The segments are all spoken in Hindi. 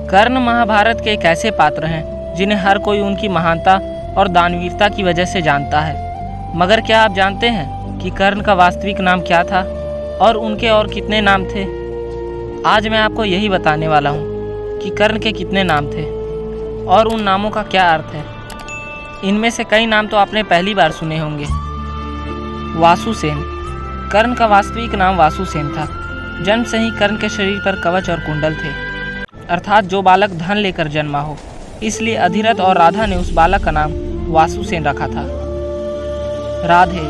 कर्ण महाभारत के एक ऐसे पात्र हैं जिन्हें हर कोई उनकी महानता और दानवीरता की वजह से जानता है। मगर क्या आप जानते हैं कि कर्ण का वास्तविक नाम क्या था और उनके और कितने नाम थे? आज मैं आपको यही बताने वाला हूँ कि कर्ण के कितने नाम थे और उन नामों का क्या अर्थ है। इनमें से कई नाम तो आपने पहली बार सुने होंगे। वासुसेन। कर्ण का वास्तविक नाम वासुसेन था। जन्म से ही कर्ण के शरीर पर कवच और कुंडल थे, अर्थात जो बालक धन लेकर जन्मा हो। इसलिए अधिरथ और राधा ने उस बालक का नाम वासुसेन रखा था। राधे।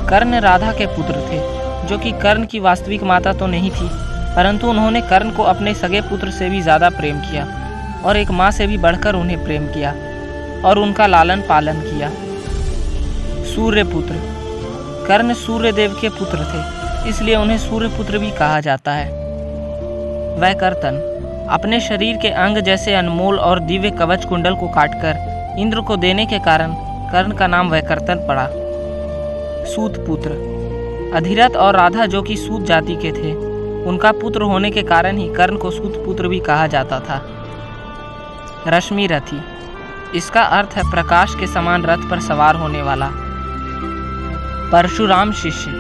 कर्ण राधा के पुत्र थे, जो कि कर्ण की वास्तविक माता तो नहीं थी, परंतु उन्होंने कर्ण को अपने सगे पुत्र से भी ज़्यादा प्रेम किया और एक माँ से भी बढ़कर उन्हें प्रेम किया और उनका लालन पालन किया। सूर्यपुत्र। कर्ण सूर्यदेव के पुत्र थे, इसलिए उन्हें सूर्यपुत्र भी कहा जाता है। वैकर्तन। अपने शरीर के अंग जैसे अनमोल और दिव्य कवच कुंडल को काटकर इंद्र को देने के कारण कर्ण का नाम वैकर्तन पड़ा। सूतपुत्र। अधिरथ और राधा जो कि सूत जाति के थे, उनका पुत्र होने के कारण ही कर्ण को सूतपुत्र भी कहा जाता था। रश्मिरथी। इसका अर्थ है प्रकाश के समान रथ पर सवार होने वाला। परशुराम शिष्य।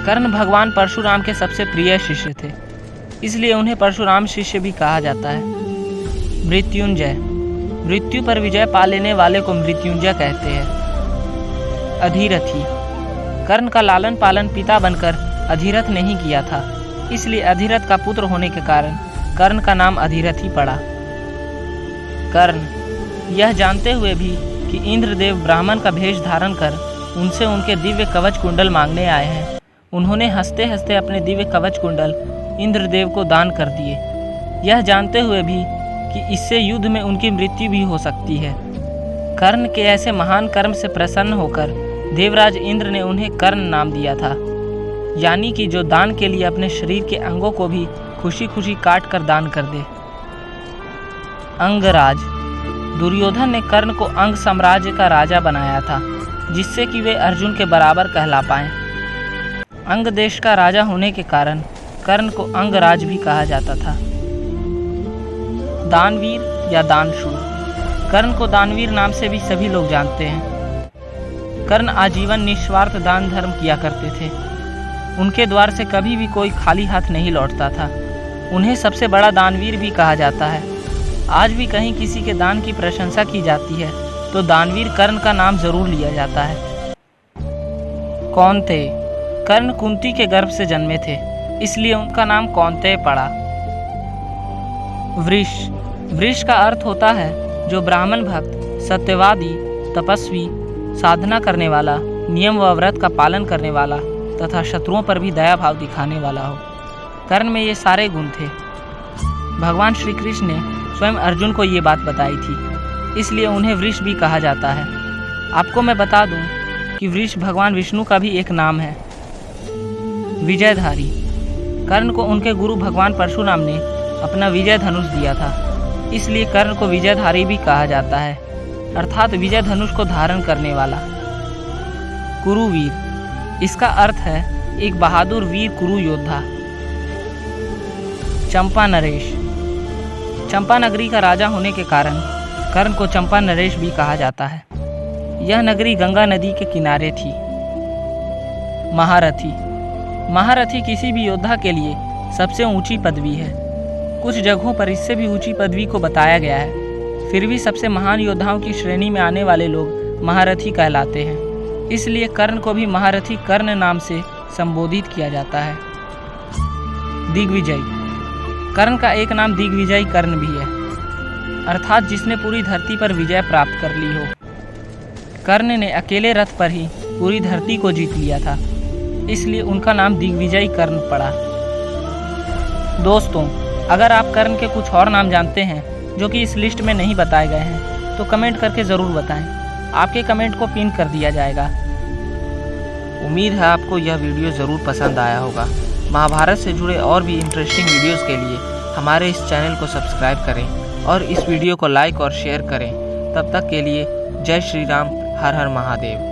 कर्ण भगवान परशुराम के सबसे प्रिय शिष्य थे, इसलिए उन्हें परशुराम शिष्य भी कहा जाता है। मृत्युंजय। मृत्यु पर विजय पा लेने वाले को मृत्युंजय कहते हैं। अधिरथी। कर्ण का लालन पालन पिता बनकर अधिरथ ने ही किया था, इसलिए अधिरथ का पुत्र होने के कारण कर्ण का नाम अधिरथी पड़ा। कर्ण। यह जानते हुए भी कि इंद्रदेव ब्राह्मण का भेष धारण कर उनसे उनके दिव्य कवच कुंडल मांगने आए हैं, उन्होंने हंसते हंसते अपने दिव्य कवच कुंडल इंद्रदेव को दान कर दिए, यह जानते हुए भी कि इससे युद्ध में उनकी मृत्यु भी हो सकती है। कर्ण के ऐसे महान कर्म से प्रसन्न होकर देवराज इंद्र ने उन्हें कर्ण नाम दिया था, यानी कि जो दान के लिए अपने शरीर के अंगों को भी खुशी खुशी काट कर दान कर दे। अंगराज। दुर्योधन ने कर्ण को अंग साम्राज्य का राजा बनाया था, जिससे कि वे अर्जुन के बराबर कहला पाएं। अंग देश का राजा होने के कारण कर्ण को अंगराज भी कहा जाता था। दानवीर या दानशूर। कर्ण को दानवीर नाम से भी सभी लोग जानते हैं। कर्ण आजीवन निस्वार्थ दान धर्म किया करते थे। उनके द्वार से कभी भी कोई खाली हाथ नहीं लौटता था। उन्हें सबसे बड़ा दानवीर भी कहा जाता है। आज भी कहीं किसी के दान की प्रशंसा की जाती है तो दानवीर कर्ण का नाम जरूर लिया जाता है। कौन्तेय। कर्ण कुंती के गर्भ से जन्मे थे, इसलिए उनका नाम कौन्तेय पड़ा। वृष। वृष का अर्थ होता है जो ब्राह्मण भक्त, सत्यवादी, तपस्वी, साधना करने वाला, नियम व व्रत का पालन करने वाला तथा शत्रुओं पर भी दया भाव दिखाने वाला हो। कर्ण में ये सारे गुण थे। भगवान श्री कृष्ण ने स्वयं अर्जुन को ये बात बताई थी, इसलिए उन्हें वृष भी कहा जाता है। आपको मैं बता दूं कि वृष भगवान विष्णु का भी एक नाम है। विजयधारी। कर्ण को उनके गुरु भगवान परशुराम ने अपना विजय धनुष दिया था, इसलिए कर्ण को विजयधारी भी कहा जाता है, अर्थात विजय धनुष को धारण करने वाला। कुरुवीर। इसका अर्थ है एक बहादुर वीर कुरु योद्धा। चंपा नरेश। चंपा नगरी का राजा होने के कारण कर्ण को चंपा नरेश भी कहा जाता है। यह नगरी गंगा नदी के किनारे थी। महारथी। महारथी किसी भी योद्धा के लिए सबसे ऊंची पदवी है। कुछ जगहों पर इससे भी ऊंची पदवी को बताया गया है। फिर भी सबसे महान योद्धाओं की श्रेणी में आने वाले लोग महारथी कहलाते हैं, इसलिए कर्ण को भी महारथी कर्ण नाम से संबोधित किया जाता है। दिग्विजय। कर्ण का एक नाम दिग्विजय कर्ण भी है, अर्थात जिसने पूरी धरती पर विजय प्राप्त कर ली हो। कर्ण ने अकेले रथ पर ही पूरी धरती को जीत लिया था, इसलिए उनका नाम दिग्विजय कर्ण पड़ा। दोस्तों, अगर आप कर्ण के कुछ और नाम जानते हैं जो कि इस लिस्ट में नहीं बताए गए हैं तो कमेंट करके ज़रूर बताएं। आपके कमेंट को पिन कर दिया जाएगा। उम्मीद है आपको यह वीडियो ज़रूर पसंद आया होगा। महाभारत से जुड़े और भी इंटरेस्टिंग वीडियोस के लिए हमारे इस चैनल को सब्सक्राइब करें और इस वीडियो को लाइक और शेयर करें। तब तक के लिए जय श्री राम, हर हर महादेव।